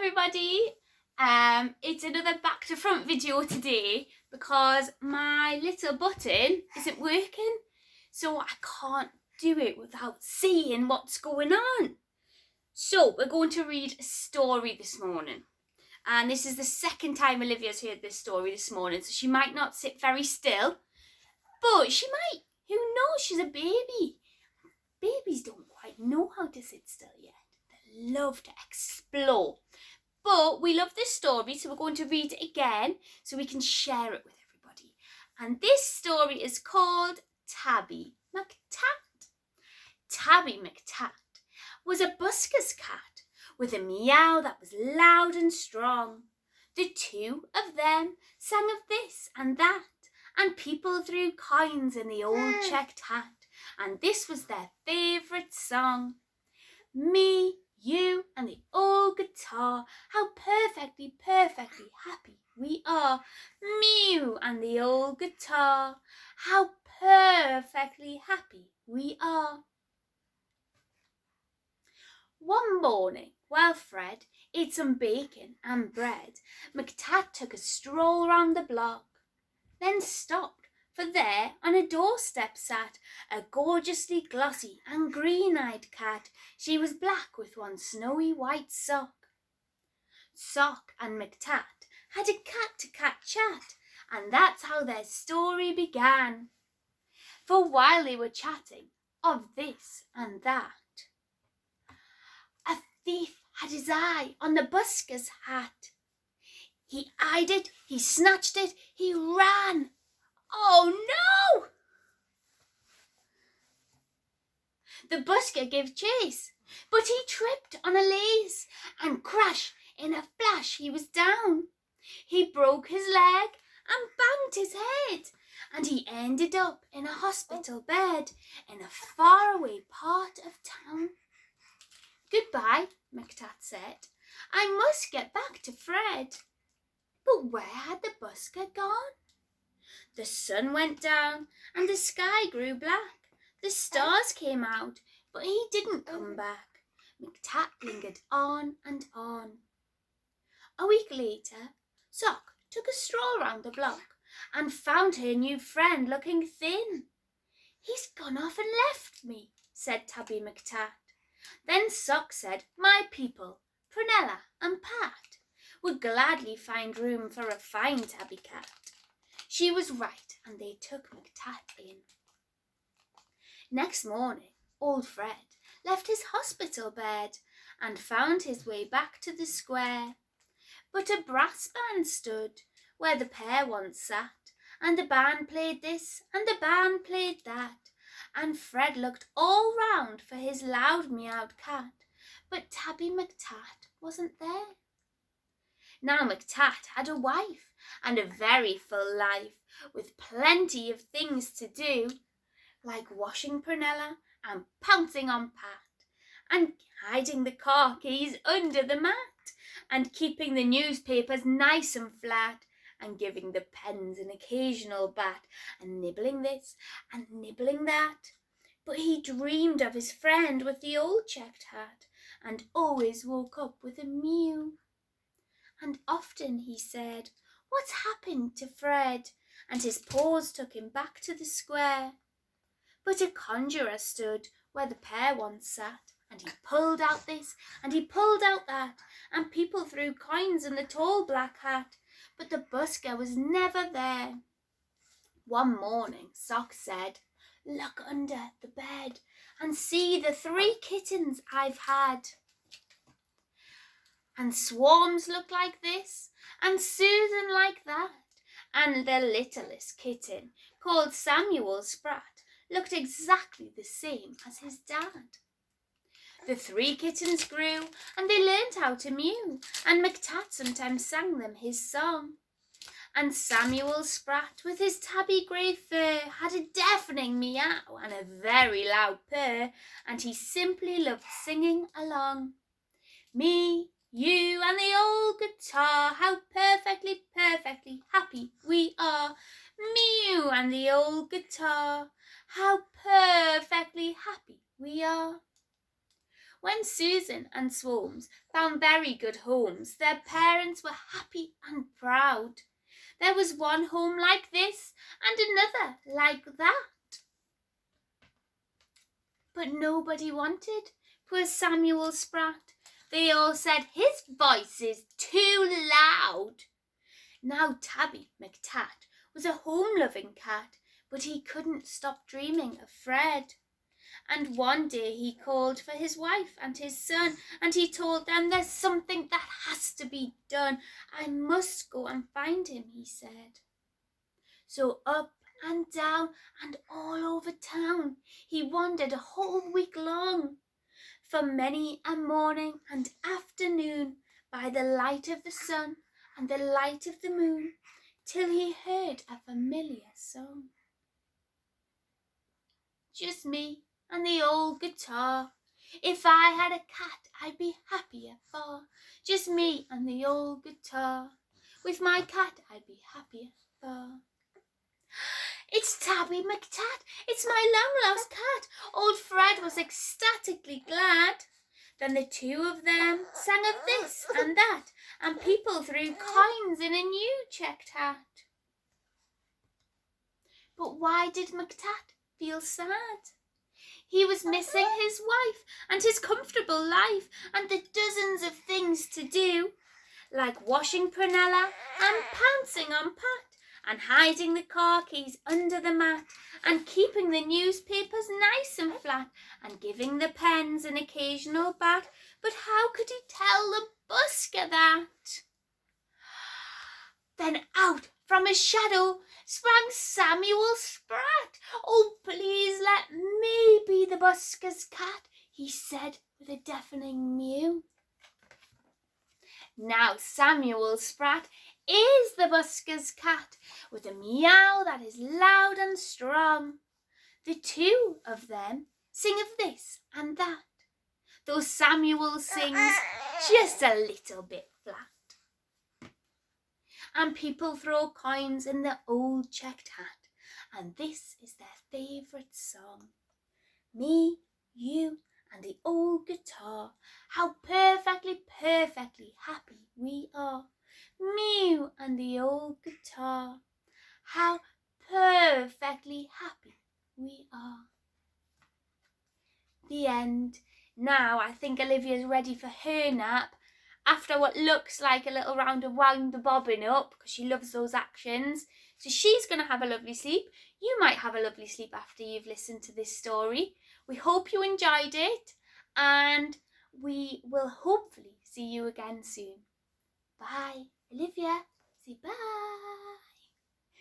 everybody. It's another back to front video today because my little button isn't working, so I can't do it without seeing what's going on. So we're going to read a story this morning, and this is the second time Olivia's heard this story this morning, so she might not sit very still, but she might. Who knows? She's a baby. Babies don't quite know how to sit still yet. They love to explore. But we love this story, so we're going to read it again so we can share it with everybody. And this story is called Tabby McTat. Tabby McTat was a busker's cat with a meow that was loud and strong. The two of them sang of this and that, and people threw coins in the old checked hat, and this was their favourite song. Me, you and the old guitar, how perfectly happy we are. Me and the old guitar, how perfectly happy we are. One morning, while Fred ate some bacon and bread, McTat took a stroll round the block, then stopped, for there on a doorstep sat a gorgeously glossy and green-eyed cat. She was black with one snowy white sock. Sock and McTat had a cat-to-cat chat, and that's how their story began. For while they were chatting of this and that, a thief had his eye on the busker's hat. He eyed it, he snatched it, he ran. Oh no! The busker gave chase, but he tripped on a lace, and crash, in a flash he was down. He broke his leg and banged his head, and he ended up in a hospital bed in a faraway part of town. Goodbye, McTat said. I must get back to Fred. But where had the busker gone? The sun went down and the sky grew black. The stars came out, but he didn't come back. McTat lingered on and on. A week later, Sock took a stroll round the block and found her new friend looking thin. He's gone off and left me, said Tabby McTat. Then Sock said, my people, Prunella and Pat, would gladly find room for a fine tabby cat. She was right, and they took McTat in. Next morning, old Fred left his hospital bed and found his way back to the square. But a brass band stood where the pair once sat, and the band played this and the band played that, and Fred looked all round for his loud meowed cat, but Tabby McTat wasn't there. Now McTat had a wife and a very full life, with plenty of things to do, like washing Prunella and pouncing on Pat, and hiding the car keys under the mat, and keeping the newspapers nice and flat, and giving the pens an occasional bat, and nibbling this and nibbling that. But he dreamed of his friend with the old checked hat, and always woke up with a mew. And often he said, what's happened to Fred? And his paws took him back to the square. But a conjurer stood where the pair once sat, and he pulled out this and he pulled out that, and people threw coins in the tall black hat, but the busker was never there. One morning Sock said, look under the bed and see the 3 kittens I've had. And Swarms look like this, and Susan like that, and the littlest kitten, called Samuel Sprat, looked exactly the same as his dad. The 3 kittens grew, and they learned how to mew, and McTat sometimes sang them his song. And Samuel Sprat, with his tabby grey fur, had a deafening meow and a very loud purr, and he simply loved singing along. Me, you and the old guitar, how perfectly happy we are. Me and the old guitar, how perfectly happy we are. When Susan and Swarms found very good homes, their parents were happy and proud. There was one home like this and another like that. But nobody wanted poor Samuel Sprat. They all said his voice is too loud. Now Tabby McTat was a home-loving cat, but he couldn't stop dreaming of Fred. And one day he called for his wife and his son, and he told them, "There's something that has to be done. I must go and find him," he said. So up and down and all over town he wandered a whole week long, for many a morning and afternoon, by the light of the sun and the light of the moon, till he heard a familiar song. Just me and the old guitar. If I had a cat, I'd be happier far. Just me and the old guitar. With my cat, I'd be happier far. It's Tabby McTat. It's my long-lost cat. Old Fred was ecstatically glad. Then the two of them sang of this and that, and people threw coins in a new checked hat. But why did McTat feel sad? He was missing his wife and his comfortable life and the dozens of things to do, like washing Prunella and pouncing on Pat and hiding the car keys under the mat and keeping the newspapers nice and flat and giving the pens an occasional bat. But how could he tell the busker that? Then out from his shadow sprang Samuel Sprat. "Oh, please let me be the busker's cat," he said with a deafening mew. Now Samuel Sprat is the busker's cat, with a meow that is loud and strong. The two of them sing of this and that, though Samuel sings just a little bit flat. And people throw coins in the old checked hat, and this is their favourite song. Me, you, and the old guitar, how perfectly, perfectly happy we are. Me and the old guitar, how perfectly happy we are. The end. Now I think Olivia's ready for her nap, after what looks like a little round of wound the bobbin up, because she loves those actions. So she's going to have a lovely sleep. You might have a lovely sleep after you've listened to this story. We hope you enjoyed it, and we will hopefully see you again soon. Bye. Olivia, say bye.